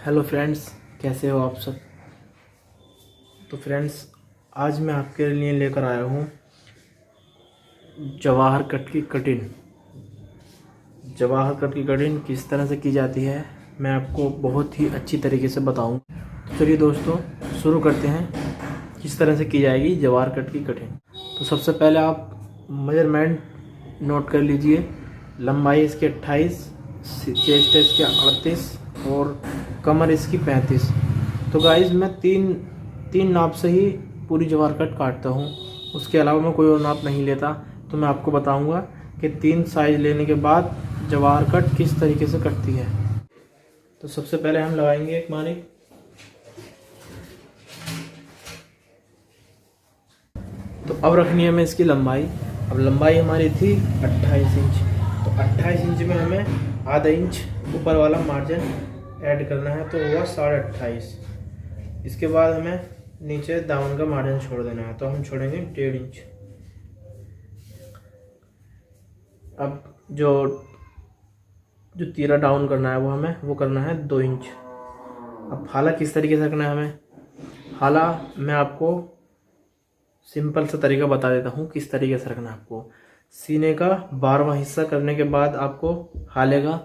Hello friends, कैसे हो आप सब। तो फ्रेंड्स, आज मैं आपके लिए लेकर आया हूँ जवाहर कट की कटिंग। जवाहर कट की कटिंग किस तरह से की जाती है मैं आपको बहुत ही अच्छी तरीके से बताऊँ। तो चलिए दोस्तों, शुरू करते हैं किस तरह से की जाएगी जवाहर कट की कटिंग। तो सबसे पहले आप मेजरमेंट नोट कर लीजिए। लंबाई इसकी 28, चेस्ट इसके 38 और कमर इसकी 35। तो गाइस मैं तीन नाप से ही पूरी जवाहर कट काटता हूँ, उसके अलावा मैं कोई और नाप नहीं लेता। तो मैं आपको बताऊँगा कि 3 साइज लेने के बाद जवाहर कट किस तरीके से कटती है। तो सबसे पहले हम लगाएंगे एक मार्क। तो अब रखनी है हमें इसकी लंबाई। अब लंबाई हमारी थी 28 इंच। तो 28 इंच में हमें आधा इंच ऊपर वाला मार्जिन ऐड करना है, तो हुआ 28.5। इसके बाद हमें नीचे दामन का मार्जिन छोड़ देना है, तो हम छोड़ेंगे 1.5 इंच। अब जो तीरा डाउन करना है वो करना है 2 इंच। अब हाला किस तरीके से करना है हमें। हाला मैं आपको सिंपल सा तरीका बता देता हूँ किस तरीके से रखना है आपको। सीने का 12वां हिस्सा करने के बाद आपको हाले का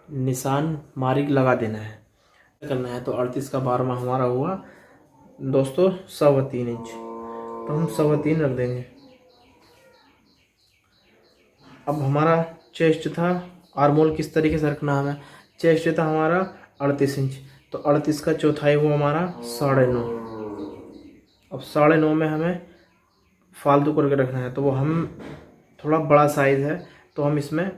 निशान मार्क लगा देना है करना है। तो 38 का 12वां हमारा हुआ दोस्तों 3.25 इंच। तो हम 3.25 रख देंगे। अब हमारा चेस्ट था, आर्मोल किस तरीके से रखना है हमें। चेस्ट था हमारा 38 इंच, तो 38 का चौथाई हुआ हमारा 9.5। अब 9.5 में हमें फालतू करके रखना है, तो वो हम थोड़ा बड़ा साइज़ है तो हम इसमें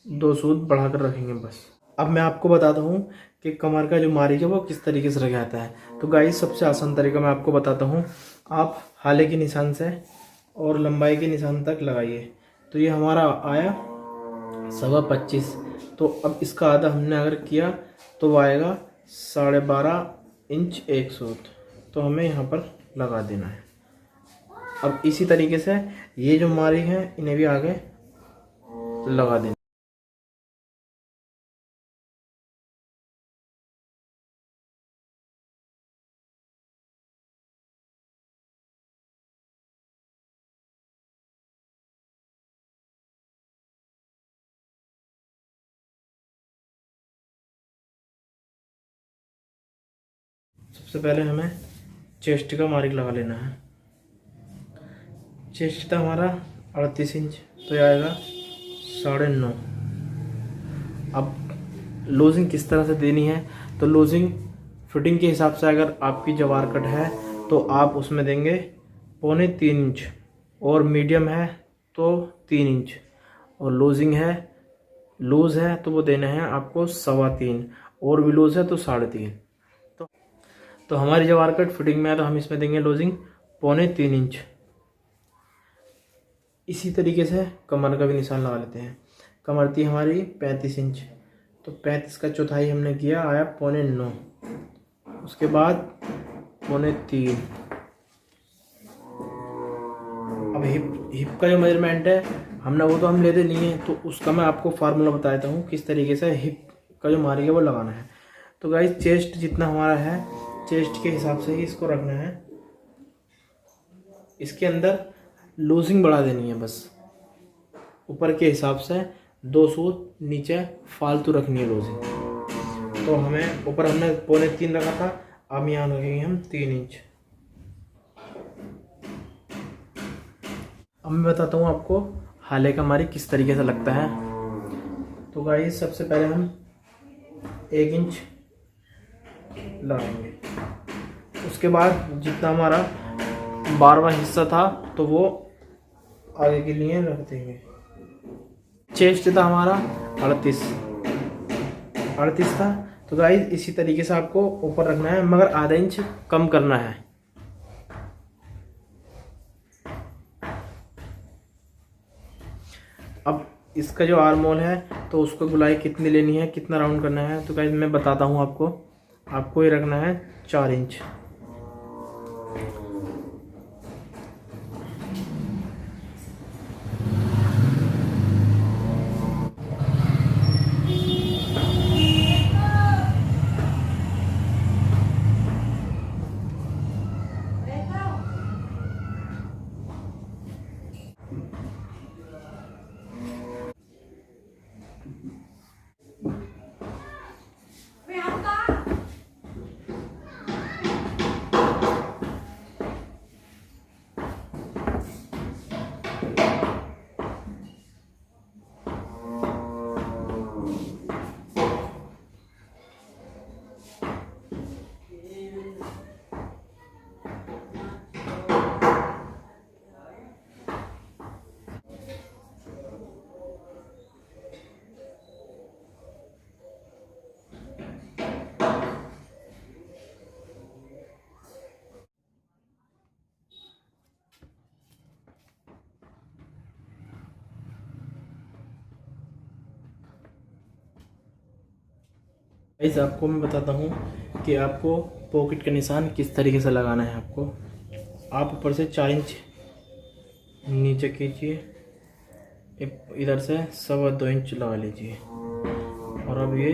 2 सूत बढ़ा कर रखेंगे बस। अब मैं आपको बताता हूँ कि कमर का जो मार्क है वो किस तरीके से रखा जाता है। तो गाइस सबसे आसान तरीका मैं आपको बताता हूँ। आप हाले के निशान से और लंबाई के निशान तक लगाइए। तो ये हमारा आया 25.25। तो अब इसका आधा हमने अगर किया तो वो आएगा 12.5 इंच 1 सूत। तो हमें यहाँ पर लगा देना है। अब इसी तरीके से ये जो मार्क हैं इन्हें भी आगे लगा देना। सबसे पहले हमें चेस्ट का मार्क लगा लेना है। चेस्ट था हमारा 38 इंच, तो ये आएगा 9.5। अब लूजिंग किस तरह से देनी है। तो लूजिंग फिटिंग के हिसाब से अगर आपकी जवाहर कट है तो आप उसमें देंगे 3.25 इंच, और मीडियम है तो 3 इंच, और लूज़ है तो वो देना है आपको 3.25, और भी लूज़ है तो 3.5। तो हमारी जवाहर कट फिटिंग में है तो हम इसमें देंगे लूजिंग 3.25 इंच। इसी तरीके से कमर का भी निशान लगा लेते हैं। कमर थी हमारी 35 इंच, तो 35 का चौथाई हमने किया आया 9.25। उसके बाद 3.25। अब हिप का जो मेजरमेंट है हमने वो तो हम लेते नहीं है, तो उसका मैं आपको फार्मूला बता देता हूँ किस तरीके से हिप का जो मार्क है वो लगाना है। तो गाइस चेस्ट जितना हमारा है चेस्ट के हिसाब से ही इसको रखना है। इसके अंदर लूजिंग बढ़ा देनी है बस, ऊपर के हिसाब से 2 सूत नीचे फालतू रखनी है लूजिंग। तो हमें ऊपर हमने 3.25 रखा था, अब यहाँ रखेंगे हम 3 इंच। अब मैं बताता हूँ आपको हाले का मार्क किस तरीके से लगता है। तो गाइस सबसे पहले हम 1 इंच लगाएंगे। उसके बाद जितना हमारा 12वां हिस्सा था तो वो आगे के लिए रख देंगे। चेस्ट था हमारा 38 था, तो गाइस इसी तरीके से आपको ऊपर रखना है, मगर आधा इंच कम करना है। अब इसका जो आर्मोल है तो उसको गुलाई कितनी लेनी है, कितना राउंड करना है, तो गाइस मैं बताता हूँ आपको ये रखना है 4 इंच। गाइस आपको मैं बताता हूँ कि आपको पॉकेट का निशान किस तरीके से लगाना है। आपको आप ऊपर से 4 इंच नीचे कीजिए, इधर से 2.25 इंच लगा लीजिए और अब ये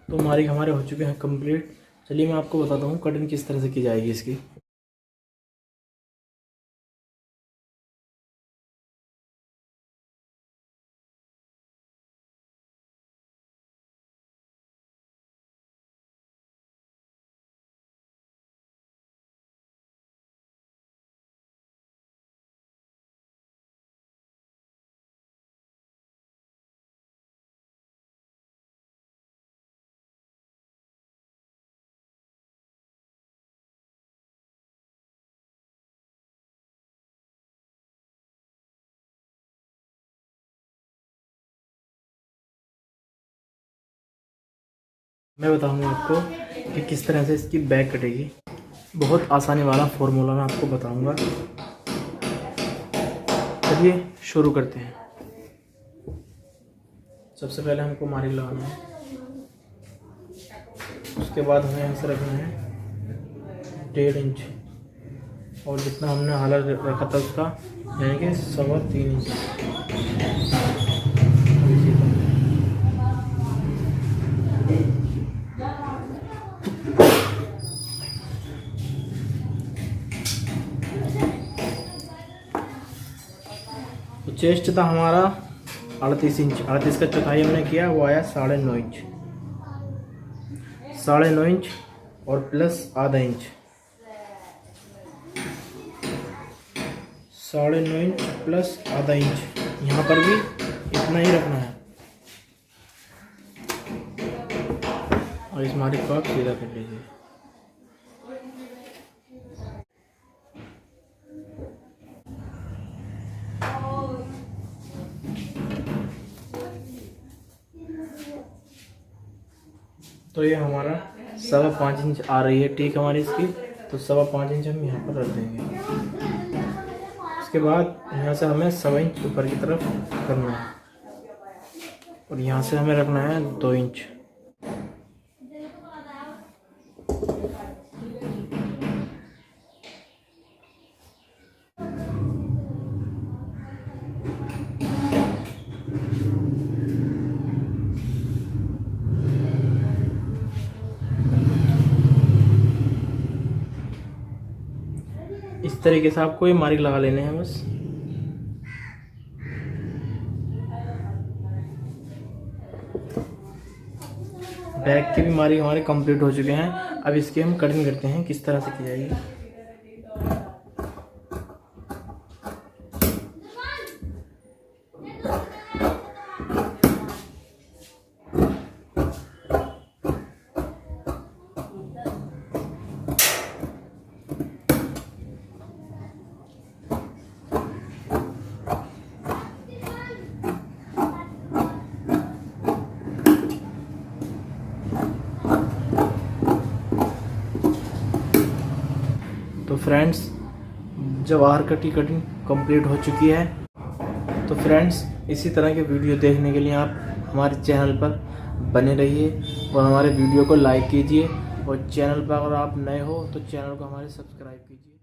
तो हमारे हो चुके हैं कंप्लीट। चलिए मैं आपको बताता हूँ कटिंग किस तरह से की जाएगी इसकी। मैं बताऊंगा आपको कि किस तरह से इसकी बैक कटेगी। बहुत आसानी वाला फॉर्मूला मैं आपको बताऊंगा। चलिए शुरू करते हैं। सबसे पहले हमको मार्जिन लगाना है, उसके बाद हमें यहाँ से रखना है 1.5 इंच और जितना हमने हाला रखा था उसका यानी कि 3.25 इंच। तो चेस्ट था हमारा 38 इंच, 38 का चौथाई हमने किया, वो आया 9.5 इंच। 9.5 इंच और प्लस आधा इंच, 9.5 इंच प्लस आधा इंच। यहाँ पर भी इतना ही रखना है और इस मार्जिन को आप सीधा कर लीजिए। तो ये हमारा 5.25 इंच आ रही है टीक हमारी इसकी, तो 5.25 इंच हम यहाँ पर रख देंगे। उसके बाद यहाँ से हमें 1.25 इंच ऊपर की तरफ करना है और यहाँ से हमें रखना है 2 इंच। इस तरीके से आपको ये मार्क लगा लेने हैं बस। बैक के भी मार्क हमारे कंप्लीट हो चुके हैं। अब इसकी हम कटिंग करते हैं किस तरह से की जाएगी। तो फ्रेंड्स जवाहर की कटिंग कंप्लीट हो चुकी है। तो फ्रेंड्स इसी तरह के वीडियो देखने के लिए आप हमारे चैनल पर बने रहिए और हमारे वीडियो को लाइक कीजिए और चैनल पर अगर आप नए हो तो चैनल को हमारे सब्सक्राइब कीजिए।